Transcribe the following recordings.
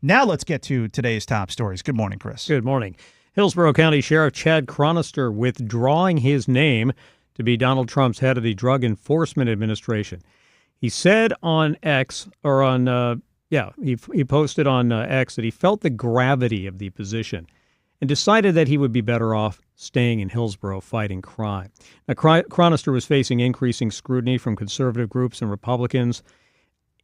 Now let's get to today's top stories. Good morning, Chris. Good morning. Hillsborough County Sheriff Chad Chronister withdrawing his name to be Donald Trump's head of the Drug Enforcement Administration. He said on X, or on, he posted on X that he felt the gravity of the position and decided that he would be better off staying in Hillsborough fighting crime. Now, Chronister was facing increasing scrutiny from conservative groups and Republicans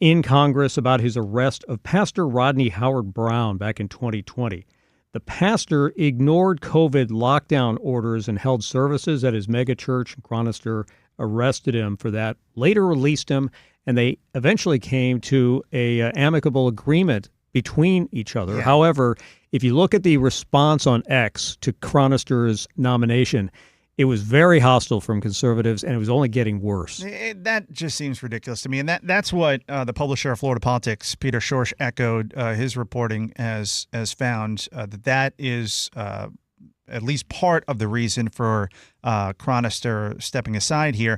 in Congress about his arrest of Pastor Rodney Howard Brown back in 2020. The pastor ignored COVID lockdown orders and held services at his megachurch. Chronister arrested him for that, later released him, and they eventually came to a amicable agreement between each other. Yeah. However, if you look at the response on X to Chronister's nomination, it was very hostile from conservatives, and it was only getting worse. That just seems ridiculous to me. And that's what the publisher of Florida Politics, Peter Schorsch, echoed his reporting as found, that is at least part of the reason for Chronister stepping aside here.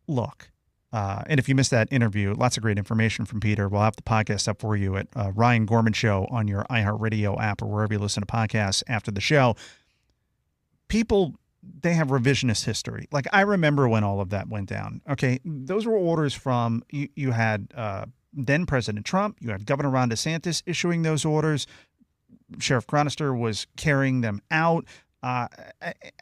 Look, and if you missed that interview, lots of great information from Peter. We'll have the podcast up for you at Ryan Gorman Show on your iHeartRadio app or wherever you listen to podcasts after the show. People, they have revisionist history. Like, I remember when all of that went down. Okay, those were orders from, you had then President Trump, you had Governor Ron DeSantis issuing those orders. Sheriff Chronister was carrying them out. I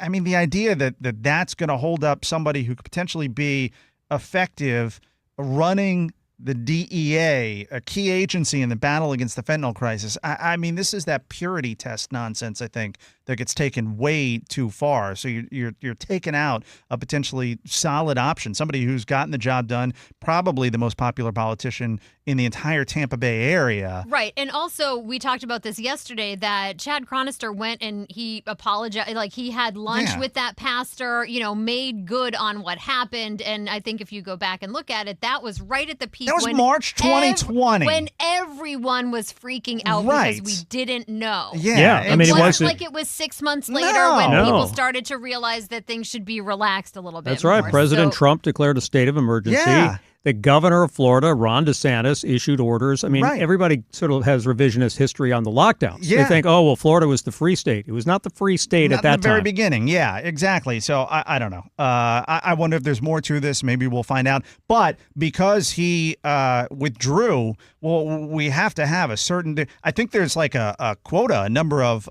mean, the idea that that's going to hold up somebody who could potentially be effective running the DEA, a key agency in the battle against the fentanyl crisis. I mean, this is that purity test nonsense, I think, that gets taken way too far. So you're taking out a potentially solid option, somebody who's gotten the job done, probably the most popular politician in the entire Tampa Bay area. Right. And also, we talked about this yesterday, that Chad Chronister went and he apologized. Like, he had lunch with that pastor, made good on what happened. And I think if you go back and look at it, that was right at the peak. That was March 2020. When everyone was freaking out because we didn't know. Yeah. I mean, it wasn't like it was 6 months later when No. people started to realize that things should be relaxed a little bit. That's right. more. President Trump declared a state of emergency. Yeah. The governor of Florida, Ron DeSantis, issued orders. I mean, everybody sort of has revisionist history on the lockdowns. Yeah. They think, oh, well, Florida was the free state. It was not the free state at that time. At the very beginning. Yeah, exactly. So I don't know. I wonder if there's more to this. Maybe we'll find out. But because he withdrew, well, we have to have a certain, I think there's like a quota, a number of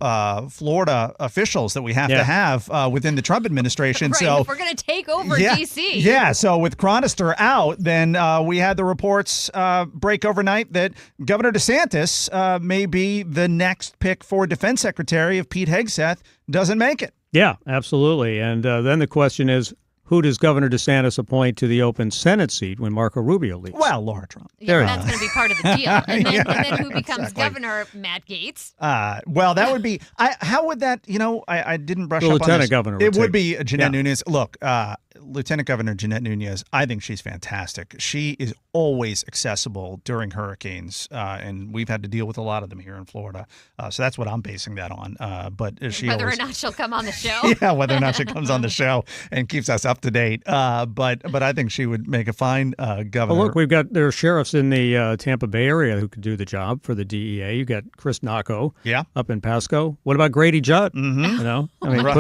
Florida officials that we have to have within the Trump administration. Right, so if we're going to take over D.C. Yeah, so with Chronister out, then we had the reports break overnight that Governor DeSantis may be the next pick for defense secretary if Pete Hegseth doesn't make it. Yeah, absolutely. And then the question is, who does Governor DeSantis appoint to the open Senate seat when Marco Rubio leaves? Well, Laura Trump. Yeah, that's going to be part of the deal. And then who becomes governor? Matt Gaetz. Well, that would be. How would that? I didn't brush up on this. Lieutenant governor. It would be Jeanette Nunez. Look, Lieutenant Governor Jeanette Nunez. I think she's fantastic. She is always accessible during hurricanes, and we've had to deal with a lot of them here in Florida. So that's what I'm basing that on. But she whether or not she'll come on the show. Yeah, whether or not she comes on the show and keeps us up to date. But I think she would make a fine governor. Well, look, there are sheriffs in the Tampa Bay area who could do the job for the DEA. You got Chris Nacco up in Pasco. What about Grady Judd? Mm-hmm.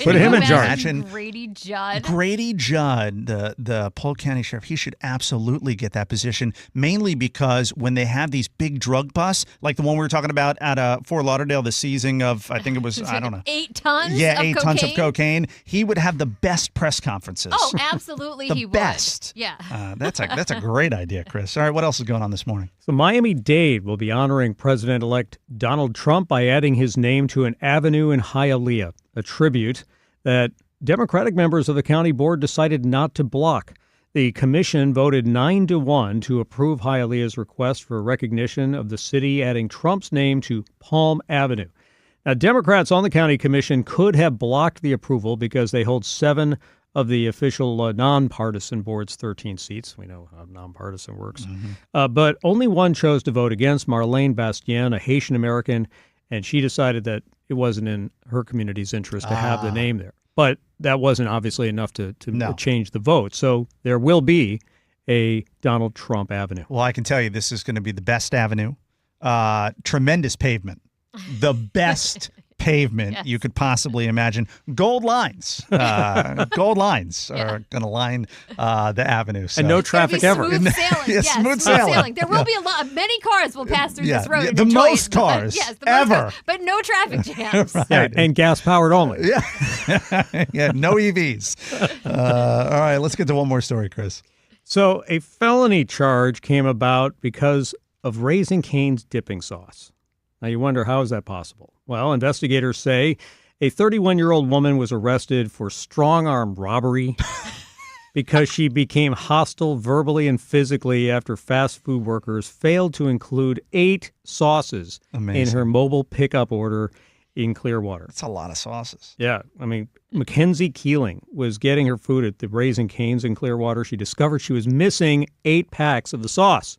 Put him in charge. Grady Judd. Grady Judd, the Polk County Sheriff, he should absolutely get that position, mainly because when they have these big drug busts, like the one we were talking about at Fort Lauderdale, the seizing of, I think it was, I don't know. 8 tons Yeah, of 8 tons of cocaine. He would have the best press conferences. Oh, absolutely he would. The best. Yeah. That's a great idea, Chris. All right, what else is going on this morning? So Miami-Dade will be honoring President-elect Donald Trump by adding his name to an avenue in Hialeah, a tribute that Democratic members of the county board decided not to block. The commission voted 9-1 to approve Hialeah's request for recognition of the city adding Trump's name to Palm Avenue. Now, Democrats on the county commission could have blocked the approval because they hold 7 of the official nonpartisan board's 13 seats. We know how nonpartisan works. Mm-hmm. But only one chose to vote against, Marlene Bastien, a Haitian American, and she decided that it wasn't in her community's interest to have the name there. But that wasn't obviously enough to change the vote. So there will be a Donald Trump Avenue. Well, I can tell you this is going to be the best avenue. tremendous pavement, the best pavement you could possibly imagine. Gold lines are going to line the avenue. So. And no traffic ever. Smooth sailing. Yes, smooth sailing. There will be many cars will pass through this road. The most cars ever. But no traffic jams. Right. Yeah, and gas-powered only. Yeah. Yeah, no EVs. All right, let's get to one more story, Chris. So a felony charge came about because of Raising Cane's dipping sauce. Now you wonder, how is that possible? Well, investigators say a 31-year-old woman was arrested for strong-arm robbery because she became hostile verbally and physically after fast food workers failed to include 8 sauces in her mobile pickup order in Clearwater. That's a lot of sauces. Yeah. I mean, Mackenzie Keeling was getting her food at the Raising Cane's in Clearwater. She discovered she was missing 8 packs of the sauce.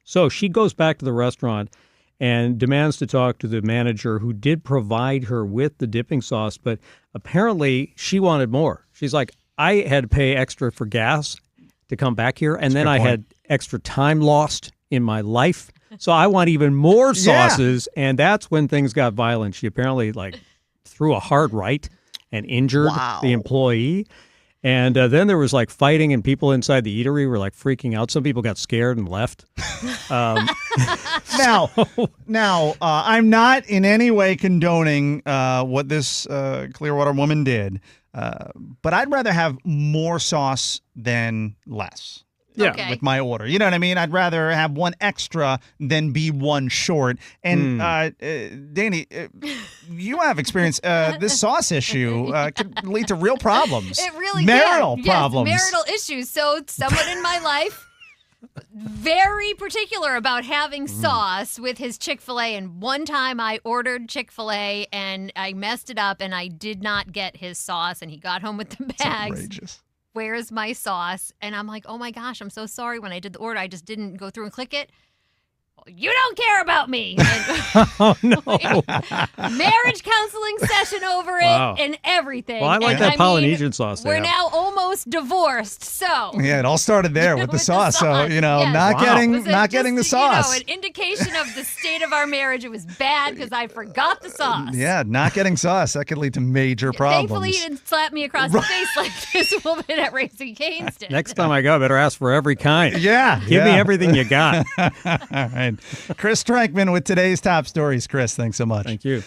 So she goes back to the restaurant and demands to talk to the manager who did provide her with the dipping sauce, but apparently she wanted more. She's like, I had to pay extra for gas to come back here, and then I had extra time lost in my life, so I want even more sauces, and that's when things got violent. She apparently threw a hard right and injured the employee. And then there was fighting, and people inside the eatery were freaking out. Some people got scared and left. Now, I'm not in any way condoning what this Clearwater woman did, but I'd rather have more sauce than less. Yeah, okay. With my order. You know what I mean? I'd rather have one extra than be one short. And Danny, you have experience. This sauce issue could lead to real problems. It really marital can. problems. Yes, marital issues. So someone in my life very particular about having sauce with his Chick-fil-A. And one time I ordered Chick-fil-A and I messed it up and I did not get his sauce, and he got home with the bags. It's outrageous. Where's my sauce? And I'm like, oh my gosh, I'm so sorry. When I did the order, I just didn't go through and click it. You don't care about me. Oh, no. Marriage counseling session over it and everything. Well, I like that Polynesian sauce. We're now almost divorced, so. Yeah, it all started there with the sauce. So, not getting the sauce. An indication of the state of our marriage. It was bad because I forgot the sauce. Yeah, not getting sauce. That could lead to major problems. Thankfully, you didn't slap me across the face like this woman at Raising Cane's did. Next time I go, I better ask for every kind. Yeah. Give me everything you got. All right. Chris Strankman with today's top stories. Chris, thanks so much. Thank you.